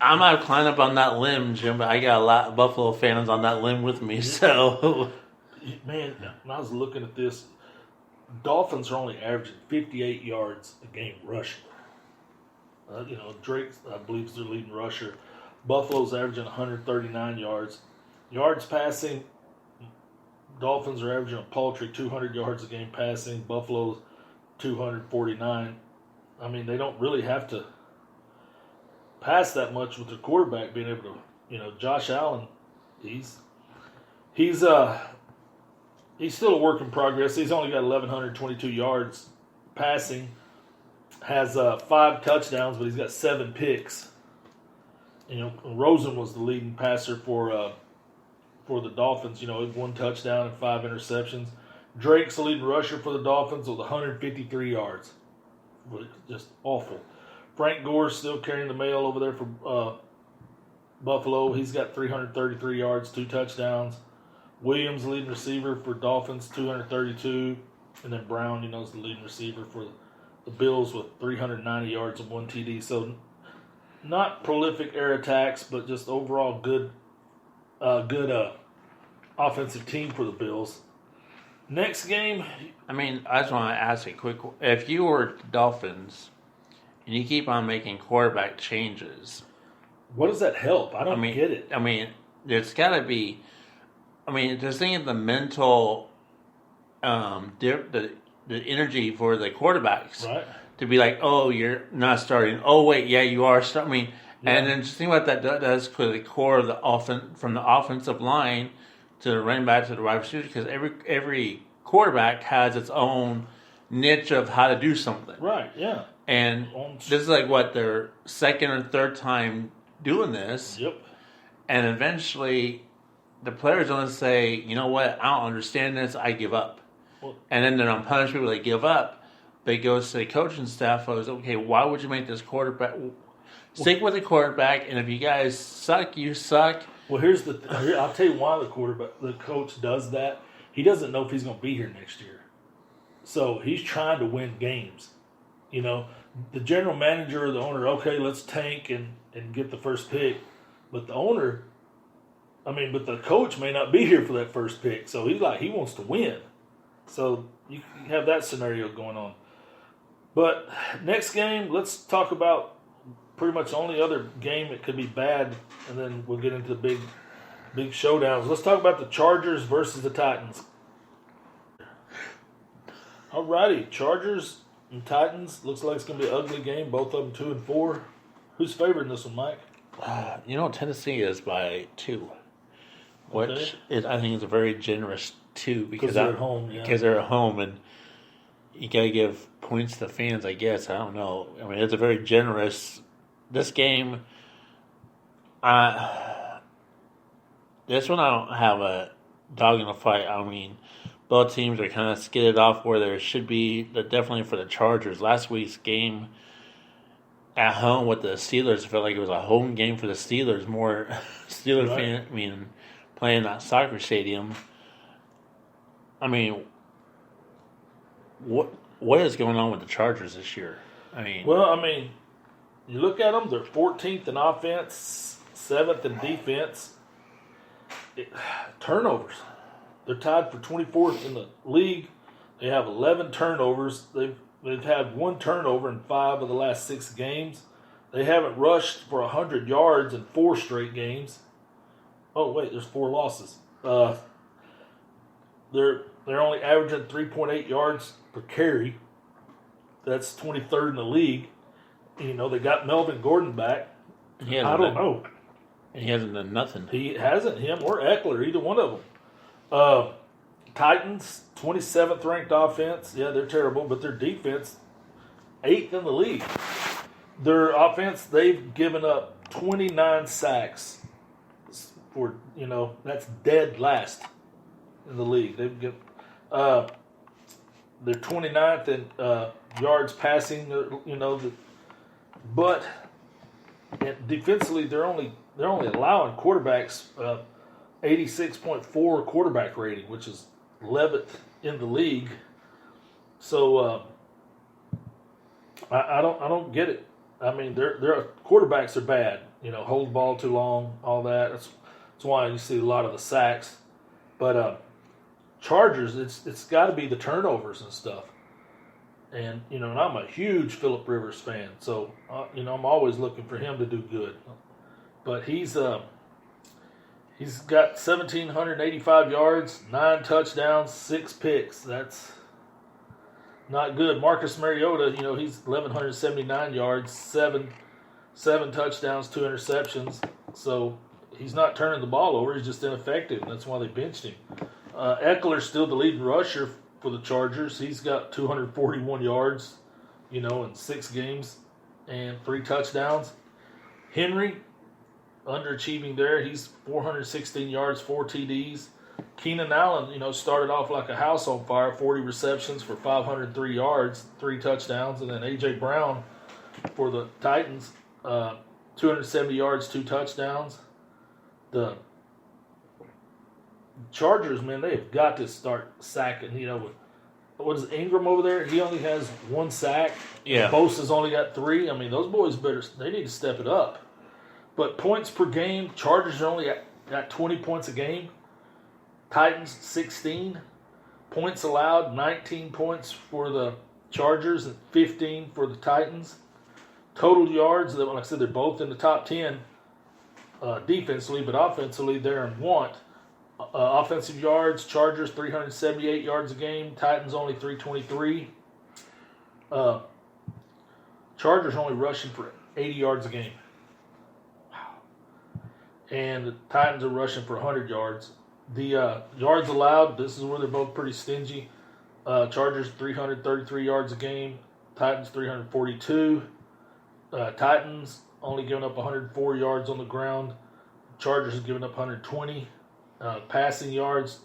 I'm not climbing up on that limb, Jim, but I got a lot of Buffalo fans on that limb with me. So, Man, when I was looking at this, Dolphins are only averaging 58 yards a game rushing. Drake, I believe, is their leading rusher. Buffalo's averaging 139 yards. Yards passing, Dolphins are averaging a paltry 200 yards a game passing. Buffalo's 249. I mean, they don't really have to pass that much with their quarterback being able to, Josh Allen, he's still a work in progress. He's only got 1,122 yards passing, has 5 touchdowns, but he's got 7 picks. Rosen was the leading passer for the Dolphins. 1 touchdown and 5 interceptions. Drake's the leading rusher for the Dolphins with 153 yards. Just awful. Frank Gore's still carrying the mail over there for Buffalo. He's got 333 yards, 2 touchdowns. Williams, the leading receiver for Dolphins, 232. And then Brown, is the leading receiver for the Bills with 390 yards and 1 TD. So not prolific air attacks, but just overall good offensive team for the Bills. Next game. I just want to ask a quick: if you were Dolphins and you keep on making quarterback changes, what does that help? I don't get it. There's got to be. Just think of the mental, the energy for the quarterbacks, right? To be like, oh, you're not starting. Oh, wait, yeah, you are starting. And then just think what that does for the core of the offense, from the offensive line to the running back to the wide receiver, because every quarterback has its own niche of how to do something. Right, yeah. And this is like their second or third time doing this. Yep. And eventually the players don't say, you know what, I don't understand this, I give up. And then they're on punishment where they give up. But it goes to the coaching staff, okay, why would you make this quarterback? Stick with the quarterback, and if you guys suck, you suck. Well, I'll tell you why the coach does that. He doesn't know if he's going to be here next year. So he's trying to win games. The general manager or the owner, okay, let's tank and get the first pick. But the coach may not be here for that first pick. So he wants to win. So you have that scenario going on. But next game, let's talk about pretty much the only other game that could be bad, and then we'll get into the big showdowns. Let's talk about the Chargers versus the Titans. Alrighty, Chargers and Titans. Looks like it's going to be an ugly game. Both of them 2-4. Who's favoring this one, Mike? Tennessee is by 2, which Okay. I think is a very generous 2 because they're at home. Yeah. Because they're at home, and you got to give points to the fans, I guess. I don't know. It's a very generous. This game, this one I don't have a dog in the fight. Both teams are kind of skidded off where there should be. Definitely for the Chargers. Last week's game at home with the Steelers, I felt like it was a home game for the Steelers. More Steelers fan, playing that soccer stadium. What is going on with the Chargers this year? You look at them, they're 14th in offense, 7th in defense. Turnovers. They're tied for 24th in the league. They have 11 turnovers. They've had 1 turnover in 5 of the last 6 games. They haven't rushed for 100 yards in 4 straight games. Oh, wait, there's 4 losses. They're only averaging 3.8 yards per carry. That's 23rd in the league. They got Melvin Gordon back. I don't know. He hasn't done nothing. He hasn't, him or Eckler, either one of them. Titans, 27th ranked offense. Yeah, they're terrible, but their defense, 8th in the league. Their offense, they've given up 29 sacks. That's dead last in the league. They're 29th in yards passing. But defensively, they're only allowing quarterbacks 86.4 quarterback rating, which is 11th in the league. So I don't get it. Their quarterbacks are bad. hold the ball too long, all that. That's why you see a lot of the sacks. But Chargers, it's got to be the turnovers and stuff. And and I'm a huge Phillip Rivers fan, so I'm always looking for him to do good. But he's got 1,785 yards, 9 touchdowns, 6 picks. That's not good. Marcus Mariota, he's 1,179 yards, seven touchdowns, 2 interceptions. So he's not turning the ball over. He's just ineffective. That's why they benched him. Eckler's still the leading rusher for the Chargers. He's got 241 yards, in 6 games and 3 touchdowns. Henry, underachieving there. He's 416 yards, 4 TDs. Keenan Allen, started off like a house on fire, 40 receptions for 503 yards, 3 touchdowns. And then A.J. Brown for the Titans, 270 yards, 2 touchdowns. The Chargers, man, they've got to start sacking. What is Ingram over there? He only has 1 sack. Yeah. Bosa's only got 3. I mean, those boys they need to step it up. But points per game, Chargers are only got 20 points a game. Titans, 16. Points allowed, 19 points for the Chargers and 15 for the Titans. Total yards, like I said, they're both in the top 10 defensively, but offensively they're in want. Offensive yards, Chargers 378 yards a game, Titans only 323. Chargers only rushing for 80 yards a game. Wow. And the Titans are rushing for 100 yards. The yards allowed, this is where they're both pretty stingy. Chargers 333 yards a game, Titans 342. Titans only giving up 104 yards on the ground. Chargers is giving up 120. Passing yards,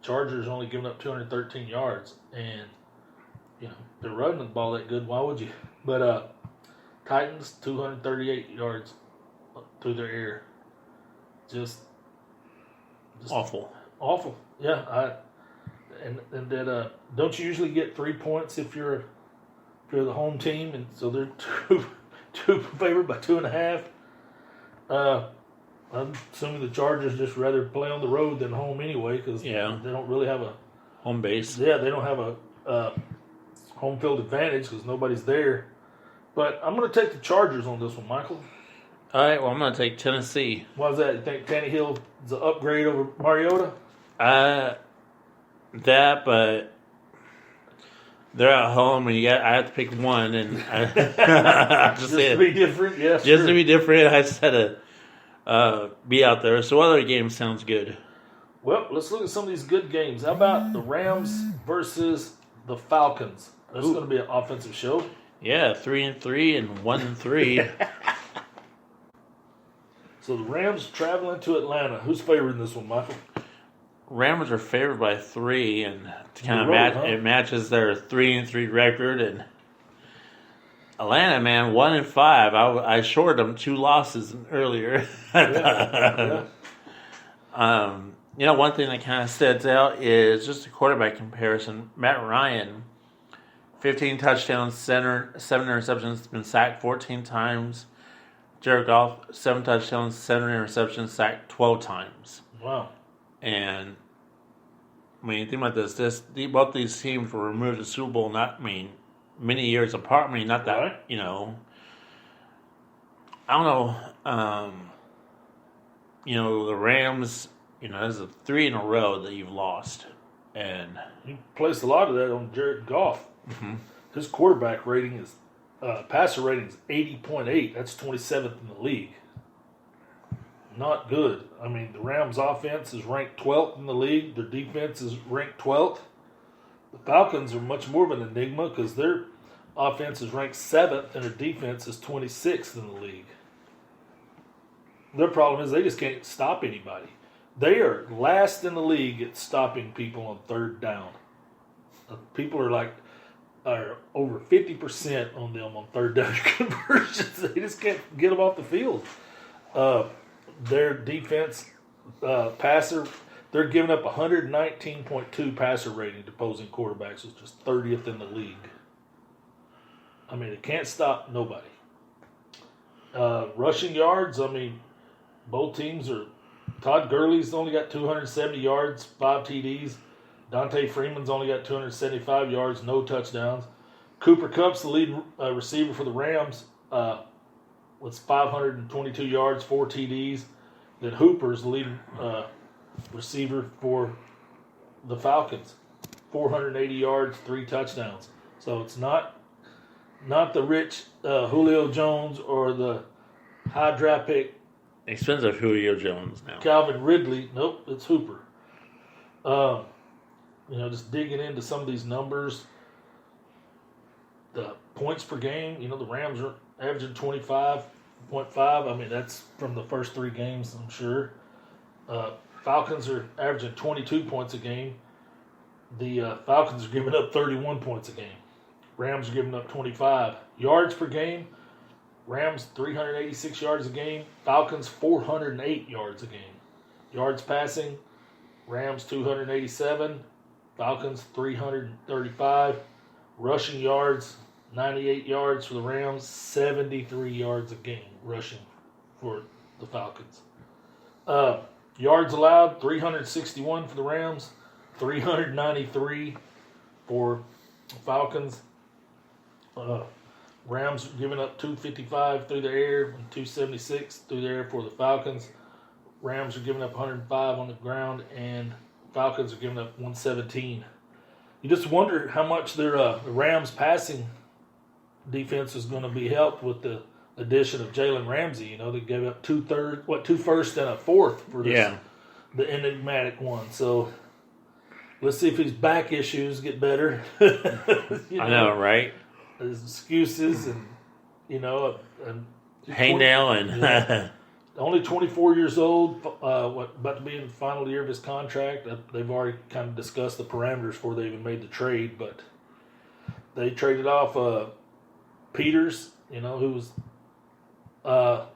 Chargers only giving up 213 yards. And, they're running the ball that good. Why would you? But Titans, 238 yards through their air. Just awful. Awful. Yeah. And that don't you usually get 3 points if you're the home team? And so they're two favored by 2.5. I'm assuming the Chargers just rather play on the road than home anyway because they don't really have a home base. Yeah, they don't have a home field advantage because nobody's there. But I'm going to take the Chargers on this one, Michael. All right, well, I'm going to take Tennessee. Why is that? You think Tannehill is an upgrade over Mariota? But they're at home, and I have to pick one, and just to be different, yeah. Just to be different, I just had to be out there. So, what other game sounds good? Well, let's look at some of these good games. How about the Rams versus the Falcons? That's going to be an offensive show. Yeah, 3-3 and 1-3. So the Rams traveling to Atlanta. Who's favoring this one, Michael? Rams are favored by 3, and to kind of it matches their 3-3 record. And Atlanta, man, 1-5. I shorted them 2 losses earlier. Yeah. One thing that kind of stands out is just a quarterback comparison. Matt Ryan, 15 touchdowns, 7 interceptions, been sacked 14 times. Jared Goff, 7 touchdowns, 7 interceptions, sacked 12 times. Wow. And, think about this. Both these teams were removed to the Super Bowl, many years apart. Not that, right. I don't know. The Rams, this is 3 in a row that you've lost. And you placed a lot of that on Jared Goff. Mm-hmm. His quarterback rating is, passer rating is 80.8. That's 27th in the league. Not good. The Rams' offense is ranked 12th in the league. Their defense is ranked 12th. The Falcons are much more of an enigma because their offense is ranked 7th and their defense is 26th in the league. Their problem is they just can't stop anybody. They are last in the league at stopping people on third down. People are over 50% on them on third down conversions. They just can't get them off the field. Their defense passer, they're giving up 119.2 passer rating to opposing quarterbacks, which is 30th in the league. It can't stop nobody. Rushing yards, I mean, both teams are. Todd Gurley's only got 270 yards, 5 TDs. Dante Freeman's only got 275 yards, no touchdowns. Cooper Kupp's the lead receiver for the Rams with 522 yards, 4 TDs. Then Hooper's the lead receiver for the Falcons, 480 yards, 3 touchdowns. So it's not the rich Julio Jones or the high draft pick Expensive Julio Jones now. Calvin Ridley. Nope, it's Hooper. Just digging into some of these numbers, the points per game, the Rams are averaging 25.5. I mean, that's from the first 3 games, I'm sure. Falcons are averaging 22 points a game. The Falcons are giving up 31 points a game. Rams are giving up 25. Yards per game, Rams 386 yards a game. Falcons 408 yards a game. Yards passing, Rams 287. Falcons 335. Rushing yards, 98 yards for the Rams, 73 yards a game rushing for the Falcons. Yards allowed, 361 for the Rams, 393 for the Falcons. Rams giving up 255 through the air and 276 through the air for the Falcons. Rams are giving up 105 on the ground, and Falcons are giving up 117. You just wonder how much their Rams passing defense is going to be helped with the addition of Jalen Ramsey. They gave up 2 firsts and a fourth for this, the enigmatic one. So let's see if his back issues get better. I know, right? His excuses and Hayndale and only 24 years old, about to be in the final year of his contract. They've already kind of discussed the parameters before they even made the trade, but they traded off Peters, who was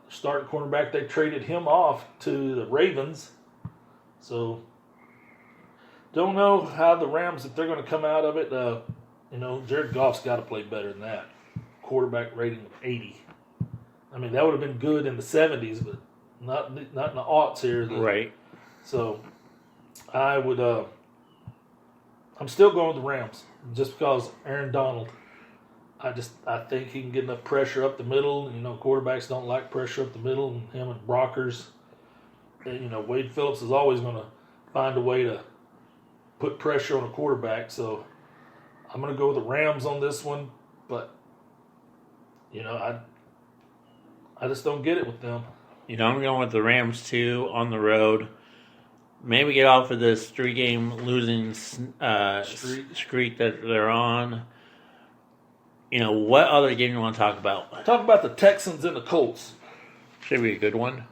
starting cornerback. They traded him off to the Ravens. So don't know how the Rams, if they're going to come out of it. Jared Goff's got to play better than that. Quarterback rating of 80. I mean, that would have been good in the 70s, but not in the aughts here. Right. So I would. I'm still going with the Rams just because Aaron Donald. I think he can get enough pressure up the middle. Quarterbacks don't like pressure up the middle, and him and Brockers. Wade Phillips is always going to find a way to put pressure on a quarterback. So I'm going to go with the Rams on this one, but I just don't get it with them. I'm going with the Rams too on the road. Maybe get off of this 3-game losing streak that they're on. What other game you want to talk about? Talk about the Texans and the Colts. Should be a good one.